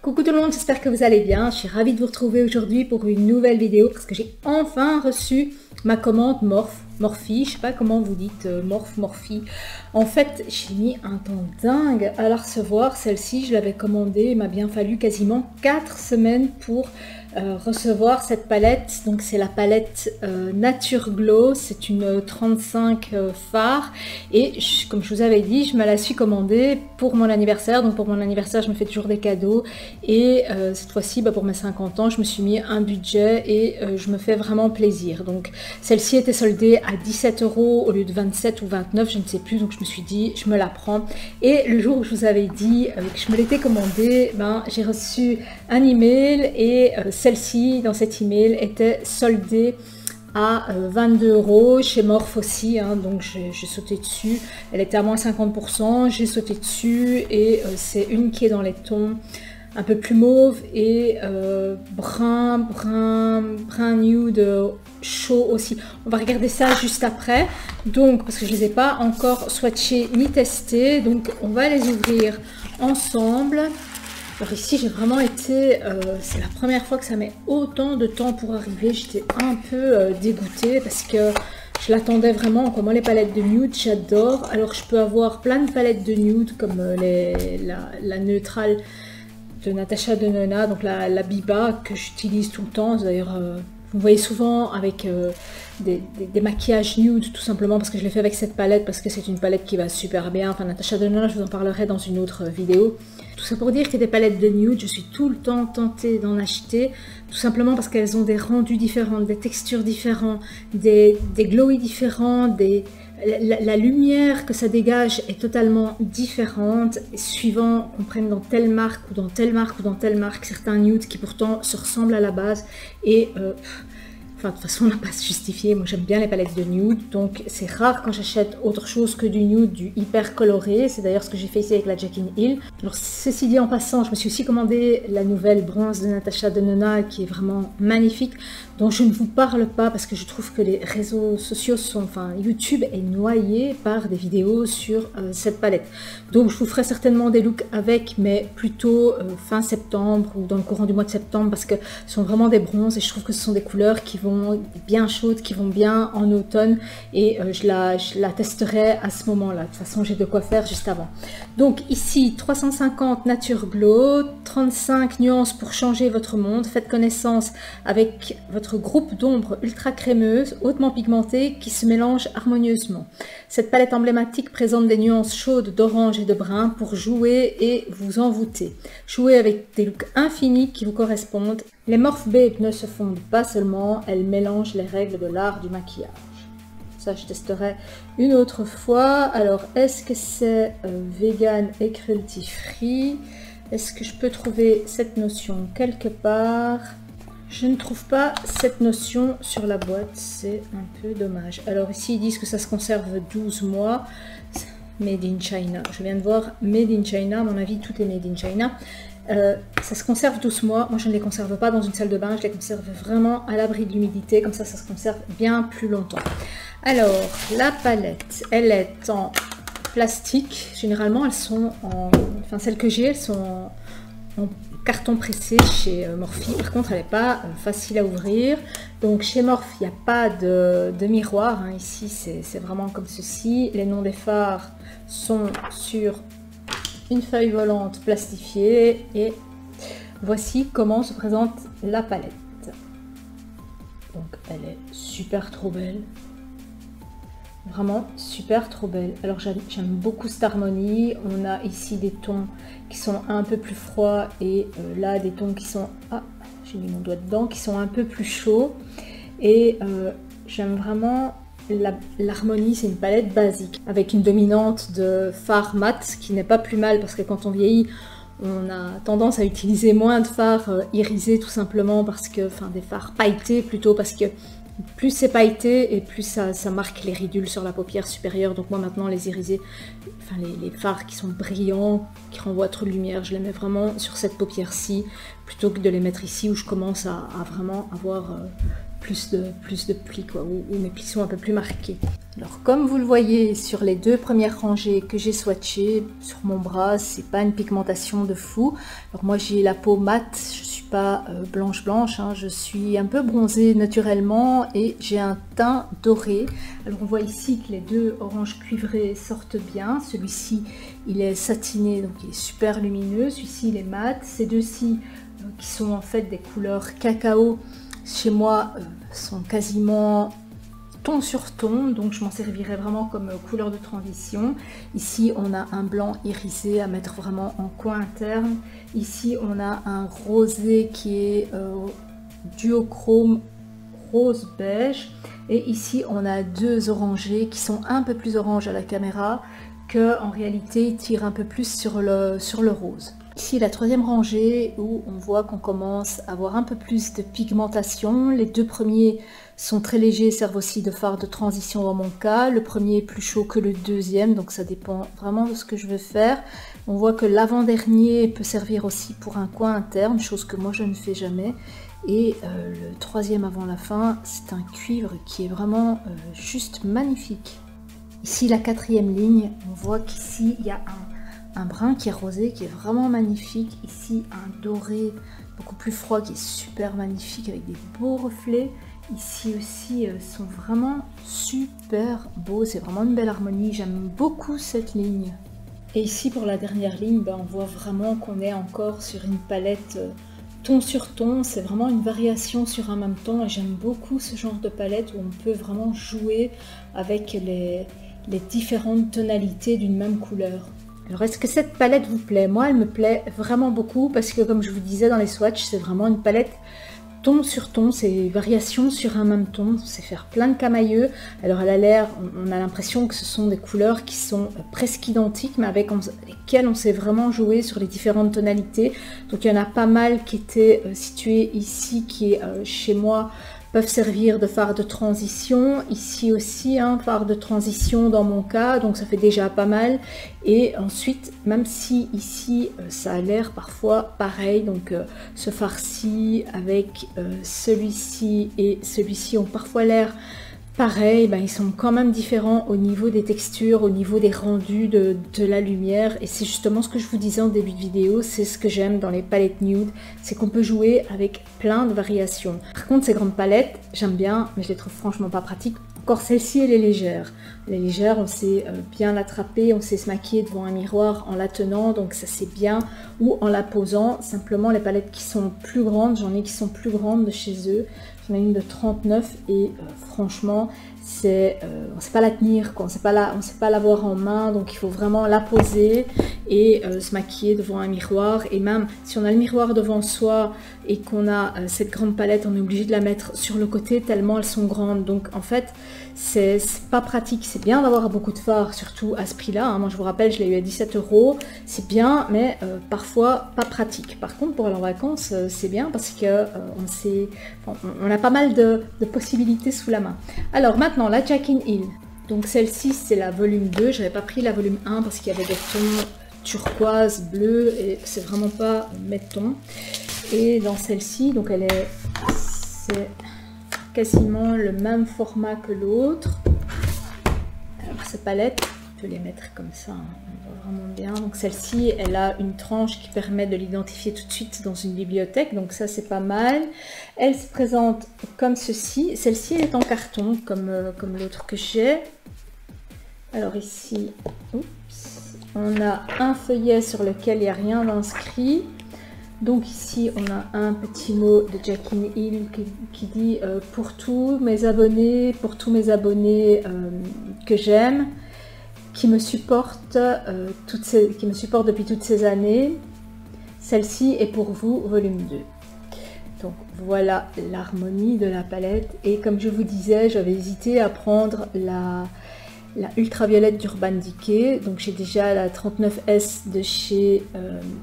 Coucou tout le monde, j'espère que vous allez bien. Je suis ravie de vous retrouver aujourd'hui pour une nouvelle vidéo parce que j'ai enfin reçu ma commande Morphe, je sais pas comment vous dites, Morphe. En fait, j'ai mis un temps dingue à la recevoir. Celle-ci, je l'avais commandée, il m'a bien fallu quasiment 4 semaines pour recevoir cette palette. Donc c'est la palette Nature Glow, c'est une 35 phare et comme je vous avais dit, je me la suis commandée pour mon anniversaire. Donc pour mon anniversaire, je me fais toujours des cadeaux et cette fois-ci, pour mes 50 ans, je me suis mis un budget et je me fais vraiment plaisir. Donc celle-ci était soldée à 17 € au lieu de 27 ou 29, je ne sais plus. Donc je me suis dit, je me la prends. Et le jour où je vous avais dit que je me l'étais commandée, j'ai reçu un email et celle-ci, dans cet email, était soldée à 22 € chez Morphe aussi, donc j'ai sauté dessus. Elle était à moins 50%, j'ai sauté dessus et c'est une qui est dans les tons un peu plus mauve et brun nude chaud aussi. On va regarder ça juste après, donc parce que je les ai pas encore swatchés ni testés, donc on va les ouvrir ensemble. Alors ici j'ai vraiment été, c'est la première fois que ça met autant de temps pour arriver. J'étais un peu dégoûtée parce que je l'attendais vraiment. Moi les palettes de nude j'adore. Alors je peux avoir plein de palettes de nude comme la neutrale de Natasha Denona, donc la Biba que j'utilise tout le temps. D'ailleurs vous voyez souvent avec des maquillages nude, tout simplement parce que je l'ai fait avec cette palette, parce que c'est une palette qui va super bien. Enfin, Natasha Denona, je vous en parlerai dans une autre vidéo. Tout ça pour dire que des palettes de nude, je suis tout le temps tentée d'en acheter, tout simplement parce qu'elles ont des rendus différents, des textures différentes, des glowy différents, la lumière que ça dégage est totalement différente, suivant qu'on prenne dans telle marque ou dans telle marque ou dans telle marque, certains nudes qui pourtant se ressemblent à la base et enfin, de toute façon, on n'a pas à se justifier. Moi, j'aime bien les palettes de nude, donc c'est rare quand j'achète autre chose que du nude, du hyper coloré. C'est d'ailleurs ce que j'ai fait ici avec la Jackie Hill. Alors, ceci dit en passant, je me suis aussi commandé la nouvelle bronze de Natasha Denona, qui est vraiment magnifique, dont je ne vous parle pas parce que je trouve que les réseaux sociaux sont, enfin, YouTube est noyé par des vidéos sur cette palette. Donc, je vous ferai certainement des looks avec, mais plutôt fin septembre ou dans le courant du mois de septembre, parce que ce sont vraiment des bronzes et je trouve que ce sont des couleurs qui vont bien chaudes, qui vont bien en automne et je la testerai à ce moment-là. De toute façon, j'ai de quoi faire juste avant. Donc ici, 350 Nature Glow, 35 nuances pour changer votre monde. Faites connaissance avec votre groupe d'ombres ultra crémeuses, hautement pigmentées, qui se mélangent harmonieusement. Cette palette emblématique présente des nuances chaudes d'orange et de brun pour jouer et vous envoûter. Jouer avec des looks infinis qui vous correspondent. Les Morphe Babe ne se fondent pas seulement, elles mélangent les règles de l'art du maquillage. Ça, je testerai une autre fois. Alors, est-ce que c'est vegan et cruelty free? Est-ce que je peux trouver cette notion quelque part? Je ne trouve pas cette notion sur la boîte, c'est un peu dommage. Alors ici, ils disent que ça se conserve 12 mois. Made in China. Je viens de voir Made in China, à mon avis, tout est Made in China. Ça se conserve 12 mois. Moi, je ne les conserve pas dans une salle de bain. Je les conserve vraiment à l'abri de l'humidité. Comme ça se conserve bien plus longtemps. Alors, la palette, elle est en plastique. Généralement, elles sont en... Enfin, celles que j'ai, elles sont en carton pressé chez Morphe. Par contre, elle n'est pas facile à ouvrir. Donc, chez Morphe, il n'y a pas de miroir. Ici, c'est vraiment comme ceci. Les noms des fards sont sur une feuille volante plastifiée et voici comment se présente la palette. Donc elle est super trop belle, vraiment super trop belle. Alors j'aime beaucoup cette harmonie. On a ici des tons qui sont un peu plus froids et là des tons qui sont, ah j'ai mis mon doigt dedans, qui sont un peu plus chauds et j'aime vraiment l'harmonie. C'est une palette basique avec une dominante de fard mat qui n'est pas plus mal parce que quand on vieillit on a tendance à utiliser moins de fards irisés, tout simplement parce que, enfin des fards pailletés plutôt, parce que plus c'est pailleté et plus ça marque les ridules sur la paupière supérieure. Donc moi maintenant les irisés, enfin les fards qui sont brillants, qui renvoient trop de lumière, je les mets vraiment sur cette paupière-ci plutôt que de les mettre ici où je commence à vraiment avoir plus de plis, quoi, où mes plis sont un peu plus marqués. Alors comme vous le voyez sur les deux premières rangées que j'ai swatchées sur mon bras, c'est pas une pigmentation de fou. Alors moi j'ai la peau mate, je suis pas blanche, hein, je suis un peu bronzée naturellement et j'ai un teint doré. Alors on voit ici que les deux oranges cuivrés sortent bien. Celui-ci il est satiné, donc il est super lumineux. Celui-ci il est mat. Ces deux-ci qui sont en fait des couleurs cacao, chez moi sont quasiment ton sur ton, donc je m'en servirai vraiment comme couleur de transition. Ici on a un blanc irisé à mettre vraiment en coin interne. Ici on a un rosé qui est duochrome rose beige, et ici on a deux orangés qui sont un peu plus orange à la caméra, que en réalité ils tirent un peu plus sur le rose. Ici la troisième rangée où on voit qu'on commence à avoir un peu plus de pigmentation. Les deux premiers sont très légers, servent aussi de fard de transition dans mon cas. Le premier est plus chaud que le deuxième, donc ça dépend vraiment de ce que je veux faire. On voit que l'avant-dernier peut servir aussi pour un coin interne, chose que moi je ne fais jamais. Et le troisième avant la fin, c'est un cuivre qui est vraiment juste magnifique. Ici la quatrième ligne, on voit qu'ici il y a un brun qui est rosé, qui est vraiment magnifique. Ici un doré beaucoup plus froid qui est super magnifique avec des beaux reflets. Ici aussi sont vraiment super beaux, c'est vraiment une belle harmonie, j'aime beaucoup cette ligne. Et ici pour la dernière ligne, on voit vraiment qu'on est encore sur une palette ton sur ton, c'est vraiment une variation sur un même ton, et j'aime beaucoup ce genre de palette où on peut vraiment jouer avec les différentes tonalités d'une même couleur. Alors est-ce que cette palette vous plaît? Moi elle me plaît vraiment beaucoup parce que comme je vous disais dans les swatchs, c'est vraiment une palette ton sur ton, c'est variation sur un même ton, c'est faire plein de camailleux. Alors elle a l'air, on a l'impression que ce sont des couleurs qui sont presque identiques, mais avec lesquelles on sait vraiment jouer sur les différentes tonalités. Donc il y en a pas mal qui étaient situés ici, qui chez moi peuvent servir de fard de transition. Ici aussi, fard de transition dans mon cas, donc ça fait déjà pas mal. Et ensuite, même si ici ça a l'air parfois pareil, donc ce fard-ci avec celui-ci et celui-ci ont parfois l'air pareil, ils sont quand même différents au niveau des textures, au niveau des rendus de la lumière, et c'est justement ce que je vous disais en début de vidéo, c'est ce que j'aime dans les palettes nude, c'est qu'on peut jouer avec plein de variations. Par contre ces grandes palettes, j'aime bien, mais je les trouve franchement pas pratiques. Encore celle-ci, elle est légère. Elle est légère, on sait bien l'attraper, on sait se maquiller devant un miroir en la tenant, donc ça c'est bien, ou en la posant. Simplement les palettes qui sont plus grandes, j'en ai qui sont plus grandes de chez eux. J'en ai une de 39 et franchement, on ne sait pas la tenir, quoi. On ne sait pas l'avoir en main, donc il faut vraiment la poser et se maquiller devant un miroir. Et même si on a le miroir devant soi et qu'on a cette grande palette, on est obligé de la mettre sur le côté tellement elles sont grandes. Donc en fait, c'est pas pratique. C'est bien d'avoir beaucoup de fard, surtout à ce prix-là. Moi je vous rappelle, je l'ai eu à 17 €. C'est bien, mais parfois pas pratique. Par contre, pour aller en vacances, c'est bien parce que on a pas mal de possibilités sous la main. Alors maintenant, la Jackie Hill. Donc celle-ci, c'est la volume 2. J'avais pas pris la volume 1 parce qu'il y avait des tons turquoise, bleu, et c'est vraiment pas mes tons. Et dans celle-ci, donc c'est quasiment le même format que l'autre. Alors ces palettes, on peut les mettre comme ça, on voit vraiment bien. Donc celle-ci, elle a une tranche qui permet de l'identifier tout de suite dans une bibliothèque, donc ça c'est pas mal. Elle se présente comme ceci. Celle-ci, elle est en carton comme l'autre que j'ai. Alors ici, on a un feuillet sur lequel il n'y a rien d'inscrit. Donc ici, on a un petit mot de Jackie Hill qui dit pour tous mes abonnés que j'aime, qui me supportent depuis toutes ces années. Celle-ci est pour vous, volume 2. Donc voilà l'harmonie de la palette. Et comme je vous disais, j'avais hésité à prendre la ultraviolette d'Urban Decay. Donc j'ai déjà la 39S de chez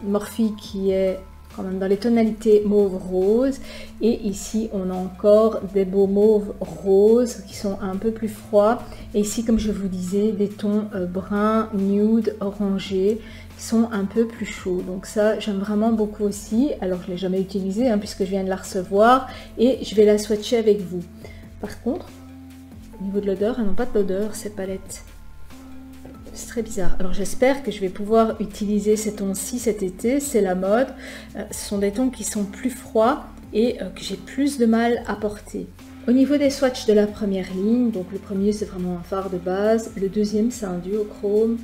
Morphe qui est quand même dans les tonalités mauve rose. Et ici on a encore des beaux mauves roses qui sont un peu plus froids. Et ici, comme je vous disais, des tons brun, nude, orangé qui sont un peu plus chauds. Donc ça, j'aime vraiment beaucoup aussi. Alors je ne l'ai jamais utilisé hein, puisque je viens de la recevoir et je vais la swatcher avec vous. Par contre, au niveau de l'odeur, elles n'ont pas d'odeur ces palettes. C'est très bizarre. Alors j'espère que je vais pouvoir utiliser ces tons-ci cet été, c'est la mode. Ce sont des tons qui sont plus froids et que j'ai plus de mal à porter. Au niveau des swatchs de la première ligne, donc le premier c'est vraiment un fard de base, le deuxième c'est un duochrome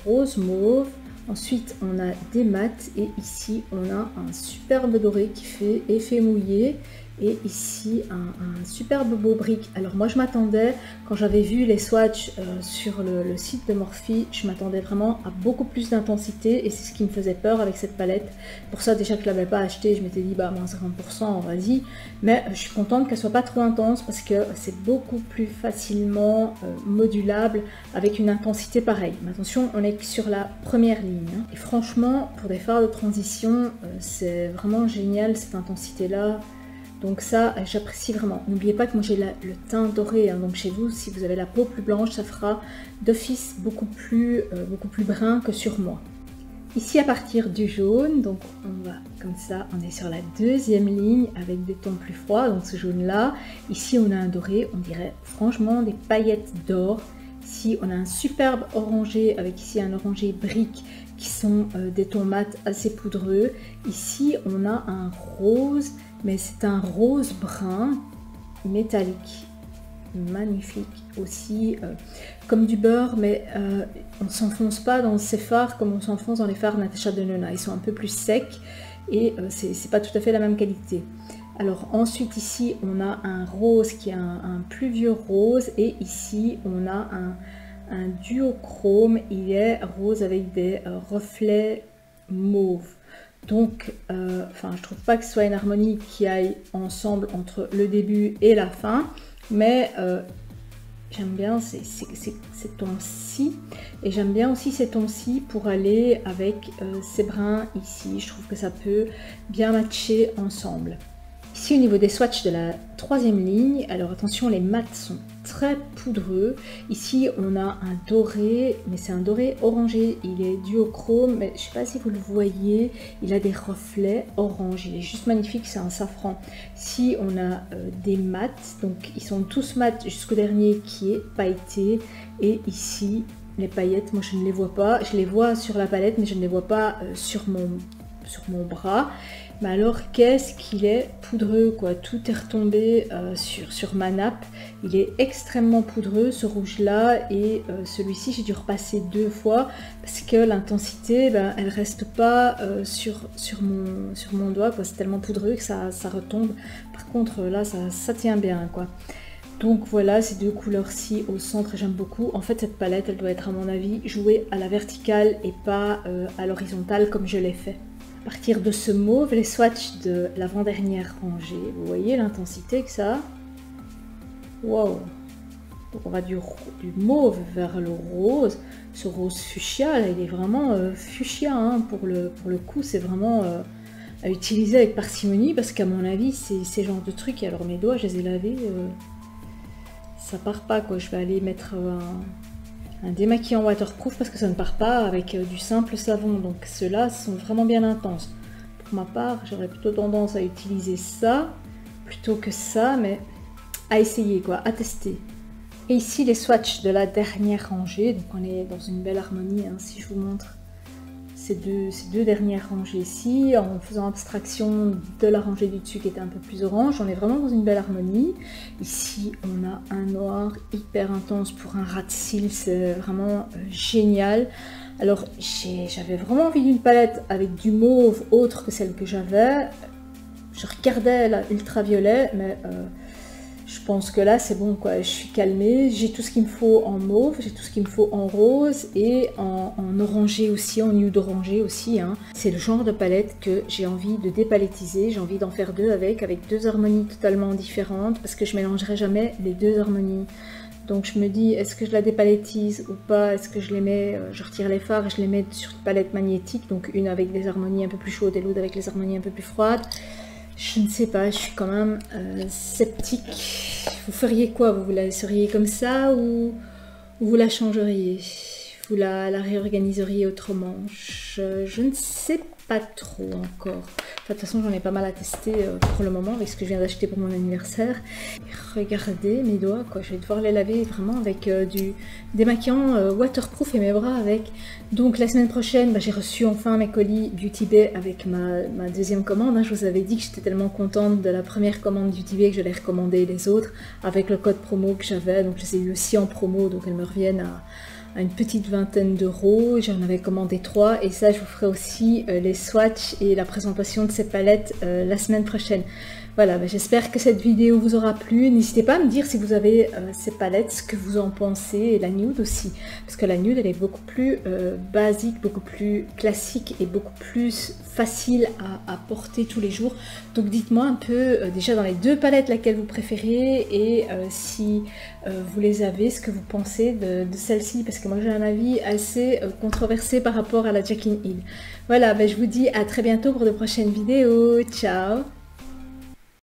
rose mauve. Ensuite on a des mats et ici on a un superbe doré qui fait effet mouillé. Et ici un superbe beau brick. Alors moi je m'attendais, quand j'avais vu les swatchs sur le site de Morphe, je m'attendais vraiment à beaucoup plus d'intensité et c'est ce qui me faisait peur avec cette palette. Pour ça déjà que je ne l'avais pas acheté, je m'étais dit bah moins 50%, vas-y. Mais je suis contente qu'elle soit pas trop intense parce que c'est beaucoup plus facilement modulable avec une intensité pareille. Mais attention, on est sur la première ligne. Hein. Et franchement, pour des fards de transition, c'est vraiment génial cette intensité là. Donc ça, j'apprécie vraiment. N'oubliez pas que moi j'ai le teint doré, hein, donc chez vous, si vous avez la peau plus blanche, ça fera d'office beaucoup plus brun que sur moi. Ici, à partir du jaune, donc on va comme ça, on est sur la deuxième ligne avec des tons plus froids, donc ce jaune-là. Ici, on a un doré, on dirait franchement des paillettes d'or. Ici, on a un superbe orangé avec ici un orangé brique qui sont des tons mat assez poudreux. Ici, on a un rose, mais c'est un rose brun métallique, magnifique aussi, comme du beurre, mais on ne s'enfonce pas dans ces fards comme on s'enfonce dans les fards Natasha Denona. Ils sont un peu plus secs et c'est pas tout à fait la même qualité. Alors ensuite ici on a un rose qui est un plus vieux rose et ici on a un duochrome, il est rose avec des reflets mauves. Donc, je trouve pas que ce soit une harmonie qui aille ensemble entre le début et la fin, mais j'aime bien ces tons-ci, et j'aime bien aussi ces tons-ci pour aller avec ces bruns ici. Je trouve que ça peut bien matcher ensemble. Ici, au niveau des swatchs de la troisième ligne, alors attention, les mats sont très poudreux. Ici, on a un doré, mais c'est un doré orangé. Il est duochrome, mais je ne sais pas si vous le voyez, il a des reflets orange. Il est juste magnifique, c'est un safran. Ici, on a des mats, donc ils sont tous mats jusqu'au dernier qui est pailleté. Et ici, les paillettes, moi je ne les vois pas. Je les vois sur la palette, mais je ne les vois pas sur mon bras. Mais alors qu'est-ce qu'il est poudreux quoi, tout est retombé sur ma nappe, il est extrêmement poudreux ce rouge là et celui-ci j'ai dû repasser 2 fois parce que l'intensité elle reste pas sur mon doigt quoi, c'est tellement poudreux que ça retombe. Par contre là ça tient bien quoi. Donc voilà ces deux couleurs-ci au centre, j'aime beaucoup. En fait cette palette elle doit être à mon avis jouée à la verticale et pas à l'horizontale comme je l'ai fait. À partir de ce mauve, les swatchs de l'avant-dernière rangée, vous voyez l'intensité que ça a. Wow! Donc on va du mauve vers le rose. Ce rose fuchsia, là, il est vraiment fuchsia hein, pour le coup, c'est vraiment à utiliser avec parcimonie parce qu'à mon avis, c'est ces genres de trucs. Alors mes doigts, je les ai lavés, ça part pas quoi. Je vais aller mettre un démaquillant waterproof parce que ça ne part pas avec du simple savon, donc ceux-là sont vraiment bien intenses. Pour ma part, j'aurais plutôt tendance à utiliser ça plutôt que ça, mais à essayer quoi, à tester. Et ici les swatchs de la dernière rangée, donc on est dans une belle harmonie hein, si je vous montre ces deux dernières rangées ici, en faisant abstraction de la rangée du dessus qui était un peu plus orange, on est vraiment dans une belle harmonie. Ici on a un noir hyper intense pour un rat de cils, c'est vraiment génial. Alors j'avais vraiment envie d'une palette avec du mauve autre que celle que j'avais. Je regardais la ultraviolet, mais je pense que là c'est bon quoi, je suis calmée, j'ai tout ce qu'il me faut en mauve, j'ai tout ce qu'il me faut en rose et en orangé aussi, en nude orangé aussi. Hein. C'est le genre de palette que j'ai envie de dépalettiser, j'ai envie d'en faire deux avec deux harmonies totalement différentes parce que je mélangerai jamais les deux harmonies. Donc je me dis, est-ce que je la dépalettise ou pas? Est-ce que je les mets, je retire les fards et je les mets sur une palette magnétique, donc une avec des harmonies un peu plus chaudes et l'autre avec les harmonies un peu plus froides. Je ne sais pas, je suis quand même sceptique. Vous feriez quoi? Vous la laisseriez comme ça ou vous la changeriez? Vous la réorganiseriez autrement? Je ne sais pas trop encore. Enfin, de toute façon, j'en ai pas mal à tester pour le moment avec ce que je viens d'acheter pour mon anniversaire. Et regardez mes doigts, quoi. Je vais devoir les laver vraiment avec du démaquillant waterproof et mes bras avec. Donc la semaine prochaine, j'ai reçu enfin mes colis Beauty Bay avec ma deuxième commande. Hein. Je vous avais dit que j'étais tellement contente de la première commande Beauty Bay que je l'ai recommandé les autres avec le code promo que j'avais. Donc je les ai eu aussi en promo, donc elles me reviennent à une petite vingtaine d'euros. J'en avais commandé 3 et ça je vous ferai aussi les swatchs et la présentation de ces palettes la semaine prochaine. Voilà, j'espère que cette vidéo vous aura plu. N'hésitez pas à me dire si vous avez ces palettes, ce que vous en pensez, et la nude aussi. Parce que la nude, elle est beaucoup plus basique, beaucoup plus classique et beaucoup plus facile à porter tous les jours. Donc dites-moi un peu, déjà dans les deux palettes, laquelle vous préférez et si vous les avez, ce que vous pensez de celle-ci. Parce que moi j'ai un avis assez controversé par rapport à la Jaclyn Hill. Voilà, je vous dis à très bientôt pour de prochaines vidéos. Ciao!